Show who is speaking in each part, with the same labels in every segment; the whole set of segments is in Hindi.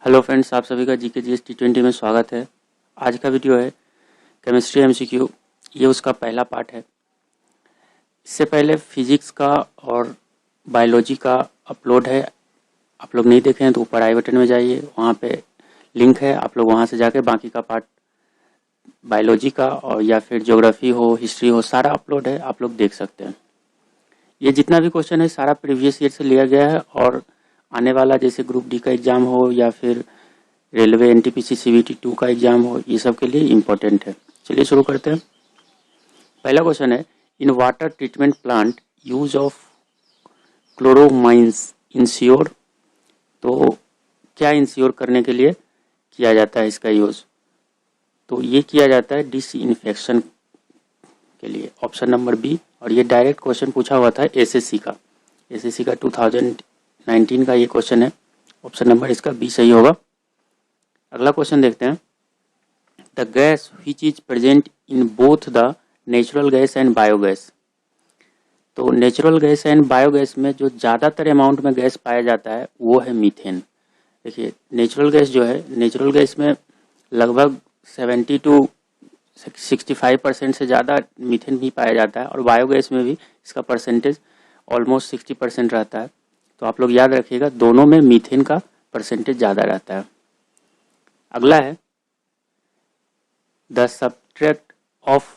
Speaker 1: हेलो फ्रेंड्स, आप सभी का जीके जीएस T20 में स्वागत है। आज का वीडियो है केमिस्ट्री एमसीक्यू। ये उसका पहला पार्ट है। इससे पहले फिजिक्स का और बायोलॉजी का अपलोड है। आप लोग नहीं देखे हैं तो ऊपर आई बटन में जाइए, वहाँ पे लिंक है, आप लोग वहाँ से जाके बाकी का पार्ट बायोलॉजी का और या फिर ज्योग्राफी हो, हिस्ट्री हो, सारा अपलोड है, आप लोग देख सकते हैं। ये जितना भी क्वेश्चन है सारा प्रीवियस ईयर से लिया गया है और आने वाला जैसे ग्रुप डी का एग्जाम हो या फिर रेलवे एनटीपीसी सीबीटी 2 का एग्जाम हो, ये सब के लिए इम्पोर्टेंट है। चलिए शुरू करते हैं। पहला क्वेश्चन है, in water treatment plant use of chloramines ensure. तो क्या इंश्योर करने के लिए किया जाता है इसका यूज? तो ये किया जाता है डिसइंफेक्शन के लिए, ऑप्शन नंबर बी। और ये डायरेक्ट क्वेश्चन पूछा हुआ था एसएससी का 2019 का ये क्वेश्चन है। ऑप्शन नंबर इसका बी सही होगा। अगला क्वेश्चन देखते हैं, the gas which is present in both the natural gas and biogas. तो नेचुरल गैस एंड बायोगैस में जो ज़्यादातर अमाउंट में गैस पाया जाता है वो है मीथेन। देखिए नेचुरल गैस जो है, नेचुरल गैस में लगभग 70 to 65% से ज़्यादा मीथेन भी पाया जाता है और बायोगैस में भी इसका परसेंटेज ऑलमोस्ट 60% रहता है। तो आप लोग याद रखिएगा, दोनों में मीथेन का परसेंटेज ज़्यादा रहता है। अगला है, the substrate of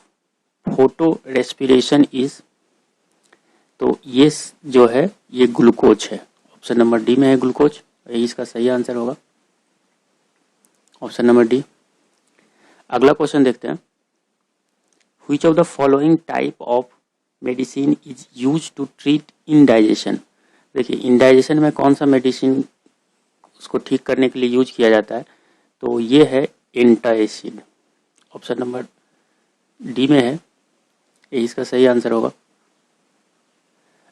Speaker 1: photo respiration is. तो ये जो है ये ग्लूकोज है। ऑप्शन नंबर डी में है ग्लूकोज, यही इसका सही आंसर होगा, ऑप्शन नंबर डी। अगला क्वेश्चन देखते हैं, which of the following type of medicine is use to treat indigestion. देखिए इंडाइजेशन में कौन सा मेडिसिन उसको ठीक करने के लिए यूज किया जाता है? तो ये है एंटासिड, ऑप्शन नंबर डी में है, यही इसका सही आंसर होगा।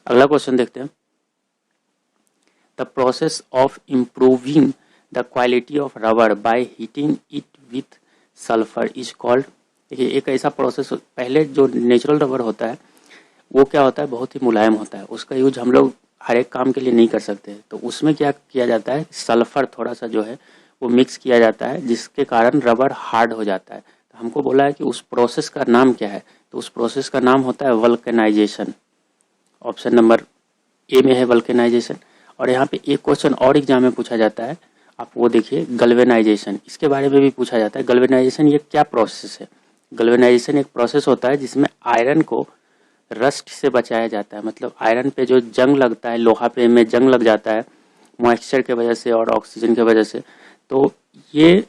Speaker 1: अगला क्वेश्चन देखते हैं, the process of improving the quality of rubber by heating it with sulphur is called. देखिए एक ऐसा प्रोसेस, पहले जो नेचुरल रबर होता है वो क्या होता है, बहुत ही मुलायम होता है, उसका यूज हम लोग हर एक काम के लिए नहीं कर सकते। तो उसमें क्या किया जाता है, सल्फर थोड़ा सा जो है वो मिक्स किया जाता है, जिसके कारण रबर हार्ड हो जाता है। तो हमको बोला है कि उस प्रोसेस का नाम क्या है, तो उस प्रोसेस का नाम होता है वल्केनाइजेशन, ऑप्शन नंबर ए में है वल्केनाइजेशन। और यहाँ पे एक क्वेश्चन और एग्जाम में पूछा जाता है, आप वो देखिए, गल्वेनाइजेशन, इसके बारे में भी पूछा जाता है। गल्वेनाइजेशन ये क्या प्रोसेस है? गल्वेनाइजेशन एक प्रोसेस होता है जिसमें आयरन को रस्ट से बचाया जाता है। मतलब आयरन पे जो जंग लगता है, लोहा पे में जंग लग जाता है मॉइस्चर के वजह से और ऑक्सीजन के वजह से, तो ये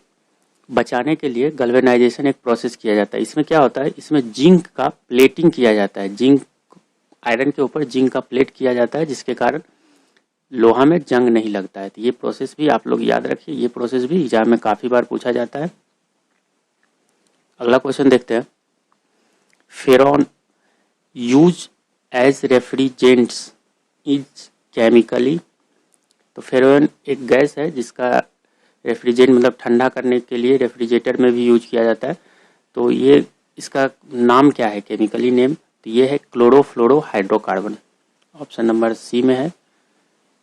Speaker 1: बचाने के लिए गल्वेनाइजेशन एक प्रोसेस किया जाता है। इसमें क्या होता है, इसमें जिंक का प्लेटिंग किया जाता है, जिंक आयरन के ऊपर जिंक का प्लेट किया जाता है, जिसके कारण लोहा में जंग नहीं लगता है। तो ये प्रोसेस भी आप लोग याद रखिए, ये प्रोसेस भी एग्जाम में काफ़ी बार पूछा जाता है। अगला क्वेश्चन देखते हैं, freon use as refrigerants is chemically. तो फेरॉन एक गैस है जिसका रेफ्रिजरेंट मतलब ठंडा करने के लिए रेफ्रिजरेटर में भी यूज किया जाता है। तो ये इसका नाम क्या है, केमिकली नेम? तो ये है chlorofluoro hydrocarbon, option number C में है,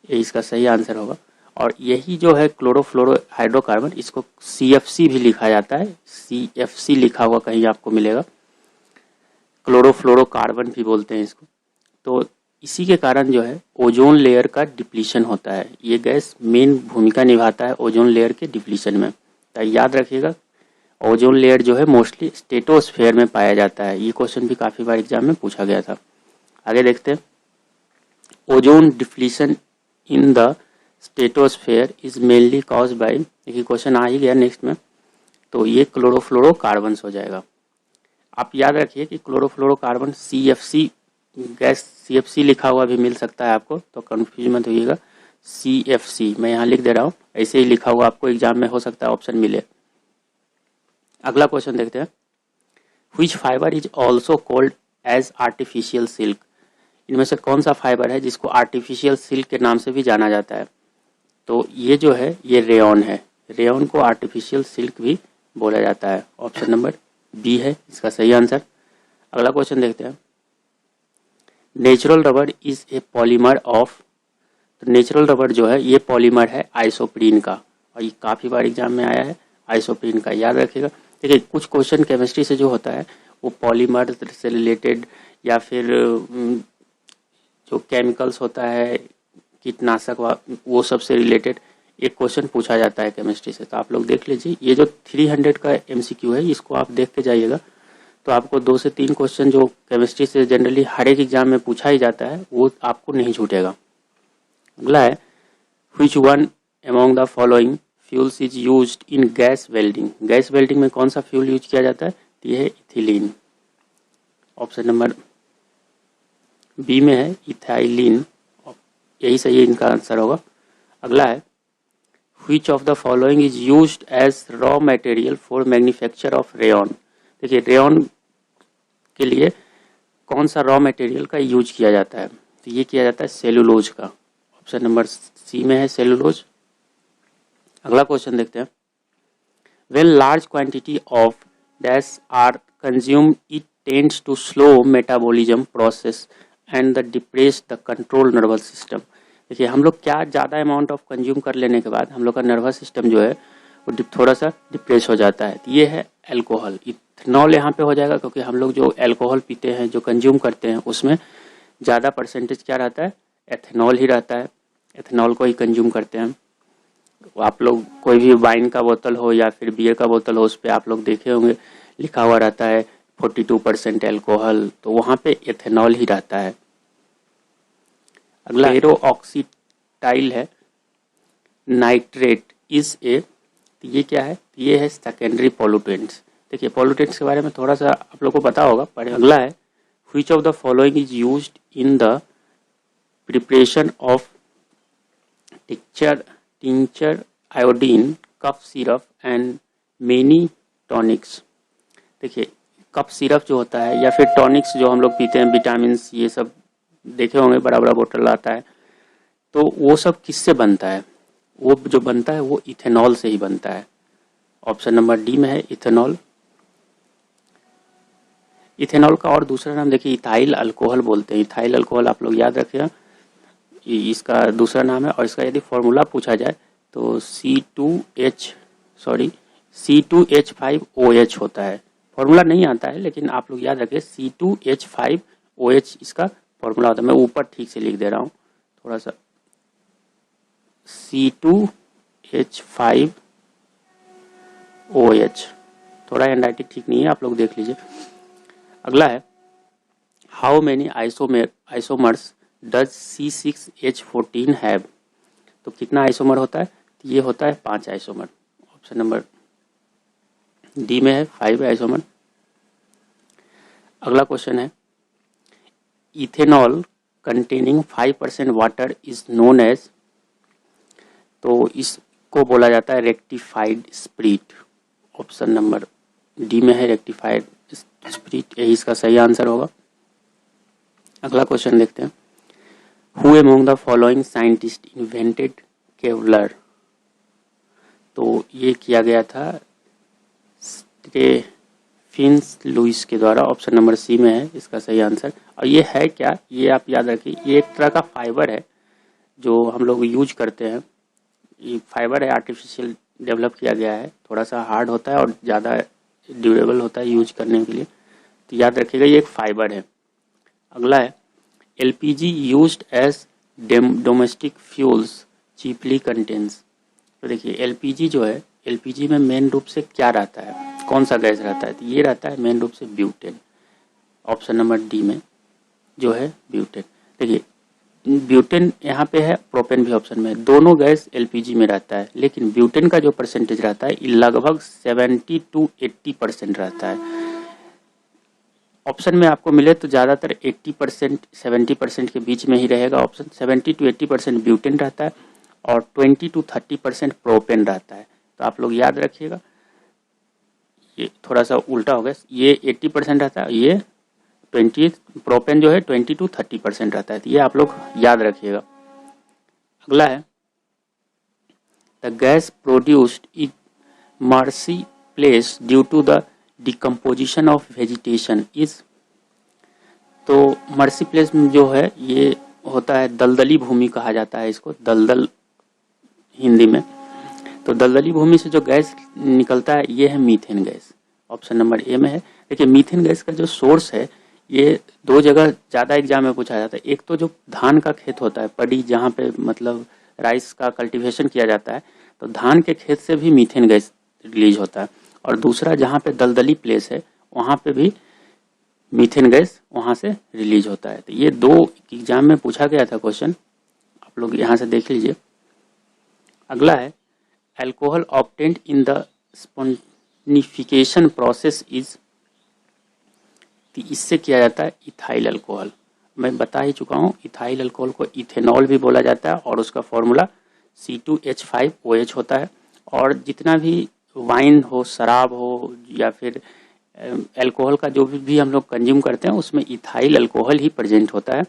Speaker 1: ये इसका सही आंसर होगा। और यही जो है क्लोरोफ्लोरो हाइड्रोकार्बन, इसको CFC भी लिखा जाता है, CFC लिखा हुआ कहीं आपको मिलेगा, क्लोरोफ्लोरोकार्बन भी बोलते हैं इसको। तो इसी के कारण जो है ओजोन लेयर का डिप्लीशन होता है। ये गैस मेन भूमिका निभाता है ओजोन लेयर के डिप्लीशन में। तो याद रखिएगा, ओजोन लेयर जो है मोस्टली स्ट्रेटोस्फेयर में पाया जाता है। ये क्वेश्चन भी काफ़ी बार एग्जाम में पूछा गया था। आगे देखते हैं, ozone depletion in the stratosphere is mainly cause by. देखिए क्वेश्चन आ ही गया नेक्स्ट में, तो ये क्लोरोफ्लोरोकार्बन्स हो जाएगा। आप याद रखिए कि क्लोरोफ्लोरोकार्बन CFC गैस, CFC लिखा हुआ भी मिल सकता है आपको, तो कंफ्यूज मत होइएगा। CFC मैं यहाँ लिख दे रहा हूँ, ऐसे ही लिखा हुआ आपको एग्जाम में हो सकता है ऑप्शन मिले। अगला क्वेश्चन देखते हैं, which fibre is also called as artificial silk. इनमें से कौन सा फाइबर है जिसको आर्टिफिशियल सिल्क के नाम से भी जाना जाता है? तो ये जो है ये रेयॉन है, रेयॉन को आर्टिफिशियल सिल्क भी बोला जाता है, ऑप्शन नंबर बी है इसका सही आंसर। अगला क्वेश्चन देखते हैं, natural rubber is a polymer of. तो नेचुरल रबर जो है ये पॉलीमर है आइसोप्रीन का, और ये काफ़ी बार एग्जाम में आया है, आइसोप्रीन का याद रखिएगा। देखिए कुछ क्वेश्चन केमिस्ट्री से जो होता है वो पॉलीमर से रिलेटेड या फिर जो केमिकल्स होता है कीटनाशक वो सब से रिलेटेड एक क्वेश्चन पूछा जाता है केमिस्ट्री से, तो आप लोग देख लीजिए। ये जो 300 का MCQ है इसको आप देख के जाइएगा, तो आपको 2 से 3 क्वेश्चन जो केमिस्ट्री से जनरली हर एक एग्जाम में पूछा ही जाता है वो आपको नहीं छूटेगा। अगला है which one among the following fuels is used in gas welding. Gas welding में कौन सा फ्यूल यूज किया जाता है? तो ये है इथिलीन। ऑप्शन नंबर बी में है इथाइलिन, यही सही इनका आंसर होगा। अगला है which of the following is used as raw material for manufacture of rayon. देखिए रेयन के लिए कौन सा रॉ मटेरियल का यूज किया जाता है? तो ये किया जाता है सेलुलोज का। ऑप्शन नंबर सी में है सेलुलोज। अगला क्वेश्चन देखते हैं। When large quantity of dash are consume it tends to slow metabolism process and the depress the control nervous system. देखिए हम लोग क्या ज़्यादा अमाउंट ऑफ कंज्यूम कर लेने के बाद हम लोग का नर्वस सिस्टम जो है वो थोड़ा सा डिप्रेस हो जाता है। तो ये है एल्कोहल। इथेनॉल यहाँ पे हो जाएगा क्योंकि हम लोग जो एल्कोहल पीते हैं, जो कंज्यूम करते हैं, उसमें ज़्यादा परसेंटेज क्या रहता है? एथेनॉल ही रहता है। एथेनॉल को ही कंज्यूम करते हैं। आप लोग कोई भी वाइन का बोतल हो या फिर बियर का बोतल हो, उस पर आप लोग देखे होंगे लिखा हुआ रहता है 42% एल्कोहल, तो वहाँ पे एथेनॉल ही रहता है। अगला पेरोक्सीटाइल है नाइट्रेट इज ए, ये क्या है? ये है सेकेंडरी पॉल्यूटेंट्स। देखिए पॉल्यूटेंट्स के बारे में थोड़ा सा आप लोग को पता होगा, पढ़े। अगला है which of the following is used in the preparation of tincture iodine cough syrup and many tonics. देखिए कफ सिरप जो होता है या फिर टॉनिक्स जो हम लोग पीते हैं, विटामिन ये सब देखे होंगे, बड़ा बड़ा बोतल आता है, तो वो सब किससे बनता है? वो जो बनता है वो इथेनॉल से ही बनता है। ऑप्शन नंबर डी में है इथेनॉल। इथेनॉल का और दूसरा नाम देखिए इथाइल अल्कोहल बोलते हैं। इथाइल अल्कोहल आप लोग याद रखिएगा, इसका दूसरा नाम है। और इसका यदि फॉर्मूला पूछा जाए तो C2H5OH होता है। फॉर्मूला नहीं आता है लेकिन आप लोग याद रखिए C2H5OH इसका फॉर्मूला होता है। मैं ऊपर ठीक से लिख दे रहा हूँ थोड़ा सा, C2H5OH, थोड़ा हैंडराइटिंग ठीक नहीं है, आप लोग देख लीजिए। अगला है how many isomers does C6H14 have. तो कितना आइसोमर होता है? तो ये होता है 5 आइसोमर। ऑप्शन नंबर डी में है 5 आइसोमर। अगला क्वेश्चन है ethanol containing 5% water is known as, तो इसको बोला जाता है rectified spirit. Option number D में है रेक्टिफाइड स्प्रिट, यही इसका सही आंसर होगा। अगला क्वेश्चन देखते हैं who among the following scientist invented Kevlar. तो ये किया गया था स्टेफिन लुइस के द्वारा। ऑप्शन नंबर सी में है इसका सही आंसर। और ये है क्या? ये आप याद रखिए, ये एक तरह का फाइबर है जो हम लोग यूज करते हैं। ये फाइबर है, आर्टिफिशियल डेवलप किया गया है, थोड़ा सा हार्ड होता है और ज़्यादा ड्यूरेबल होता है यूज करने के लिए, तो याद रखिएगा ये एक फाइबर है। अगला है LPG used as domestic fuels cheaply contains. तो देखिए LPG जो है, LPG में मेन रूप से क्या रहता है, कौन सा गैस रहता है? तो ये रहता है मेन रूप से ब्यूटेन। ऑप्शन नंबर डी में जो है ब्यूटेन। देखिए ब्यूटेन यहाँ पे है, प्रोपेन भी ऑप्शन में है, दोनों गैस LPG में रहता है, लेकिन ब्यूटेन का जो परसेंटेज रहता है लगभग 70 to 80% रहता है। ऑप्शन में आपको मिले तो ज़्यादातर 80% 70% के बीच में ही रहेगा ऑप्शन। 70 to 80% ब्यूटेन रहता है और 20 to 30% प्रोपेन रहता है। तो आप लोग याद रखिएगा, ये थोड़ा सा उल्टा हो गया, ये 80% रहता है, ये 20 प्रोपेन जो है 20 to 30% रहता है। तो ये आप लोग याद रखिएगा। अगला है the gas produced in marshy place due to the decomposition of vegetation is. तो मर्सी प्लेस में जो है ये होता है दलदली भूमि कहा जाता है इसको, दलदल हिंदी में। तो तो दलदली भूमि से जो गैस निकलता है ये है methane gas, option number A में है। देखिए मीथेन गैस का जो सोर्स है ये दो जगह ज़्यादा एग्जाम में पूछा जाता है। एक तो जो धान का खेत होता है, पड़ी जहाँ पे मतलब राइस का कल्टीवेशन किया जाता है, तो धान के खेत से भी मीथेन गैस रिलीज होता है। और दूसरा जहाँ पे दलदली प्लेस है वहाँ पे भी मीथेन गैस वहाँ से रिलीज होता है। तो ये दो एग्जाम में पूछा गया था क्वेश्चन, आप लोग यहाँ से देख लीजिए। अगला है alcohol obtained in the saponification process is, इससे किया जाता है इथाइल अल्कोहल। मैं बता ही चुका हूँ, इथाइल अल्कोहल को इथेनॉल भी बोला जाता है और उसका फॉर्मूला C2H5OH होता है। और जितना भी वाइन हो, शराब हो या फिर अल्कोहल का जो भी हम लोग कंज्यूम करते हैं उसमें इथाइल अल्कोहल ही प्रेजेंट होता है।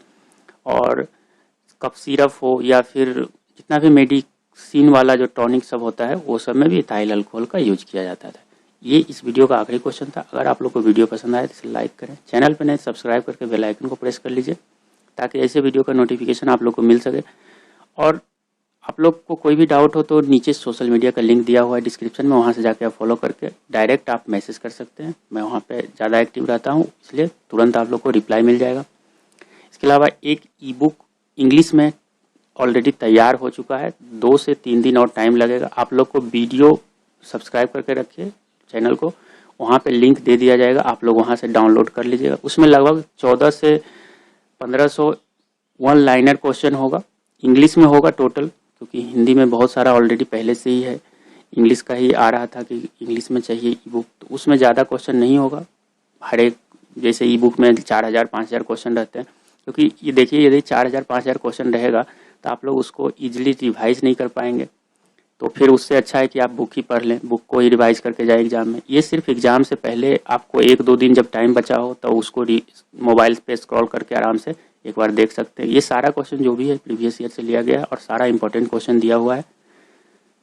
Speaker 1: और कफ सिरप हो या फिर जितना भी मेडिसिन वाला जो टॉनिक सब होता है वो सब में भी इथाइल अल्कोहल का यूज किया जाता था। ये इस वीडियो का आखिरी क्वेश्चन था। अगर आप लोग को वीडियो पसंद आए तो इसे लाइक करें, चैनल पर नए सब्सक्राइब करके बेल आइकन को प्रेस कर लीजिए ताकि ऐसे वीडियो का नोटिफिकेशन आप लोग को मिल सके। और आप लोग को कोई भी डाउट हो तो नीचे सोशल मीडिया का लिंक दिया हुआ है डिस्क्रिप्शन में, वहाँ से जाके आप फॉलो करके डायरेक्ट आप मैसेज कर सकते हैं। मैं वहाँ पे ज़्यादा एक्टिव रहता हूँ इसलिए तुरंत आप लोग को रिप्लाई मिल जाएगा। इसके अलावा एक ई बुक इंग्लिश में ऑलरेडी तैयार हो चुका है, 2 से 3 दिन और टाइम लगेगा। आप लोग को वीडियो सब्सक्राइब करके रखिए चैनल को, वहाँ पे लिंक दे दिया जाएगा, आप लोग वहाँ से डाउनलोड कर लीजिएगा। उसमें लगभग 1400 से 1500 वन लाइनर क्वेश्चन होगा, इंग्लिश में होगा टोटल, क्योंकि हिंदी में बहुत सारा ऑलरेडी पहले से ही है। इंग्लिश का ही आ रहा था कि इंग्लिश में चाहिए ई बुक, तो उसमें ज़्यादा क्वेश्चन नहीं होगा। हर एक जैसे ई बुक में 4000-5000 क्वेश्चन रहते हैं, क्योंकि ये देखिए यदि 4000-5000 क्वेश्चन रहेगा तो आप लोग उसको ईजिली रिवाइज नहीं कर पाएंगे। तो फिर उससे अच्छा है कि आप बुक ही पढ़ लें, बुक को ही रिवाइज करके जाए एग्जाम में। ये सिर्फ एग्जाम से पहले आपको 1-2 दिन जब टाइम बचा हो तो उसको मोबाइल पे स्क्रॉल करके आराम से एक बार देख सकते हैं। ये सारा क्वेश्चन जो भी है प्रीवियस ईयर से लिया गया है और सारा इंपॉर्टेंट क्वेश्चन दिया हुआ है,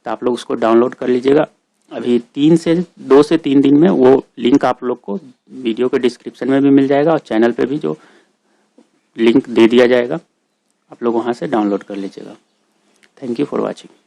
Speaker 1: तो आप लोग उसको डाउनलोड कर लीजिएगा। अभी 2 से 3 दिन में वो लिंक आप लोग को वीडियो के डिस्क्रिप्शन में भी मिल जाएगा और चैनल पे भी जो लिंक दे दिया जाएगा, आप लोग वहाँ से डाउनलोड कर लीजिएगा। Thank you for watching.